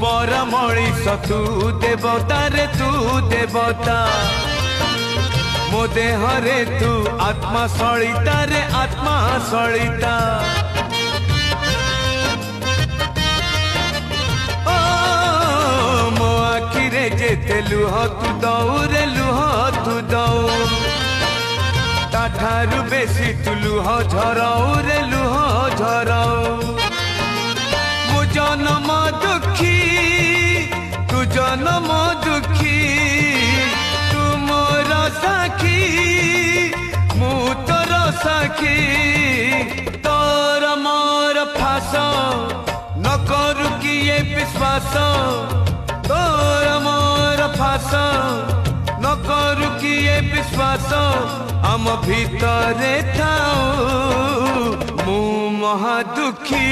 पर मणिष तू देवता रे तू देवता मो देह रे तू आत्मा सलिता रे आत्मा सलिता ओ मो आखि रे जेते लुह तू दऊ रे लुह तू दऊ ताठारु बेसी तू लुह झराऊ रे लुह झराऊ मो जन्म दुखी तू जन्म दुखी तू मोर साखी मु तोर साखी तोर मोर फास न करू किए विश्वास तोर मोर फास न करू किए विश्वास आम भितरे थाऊ मु महा दुखी।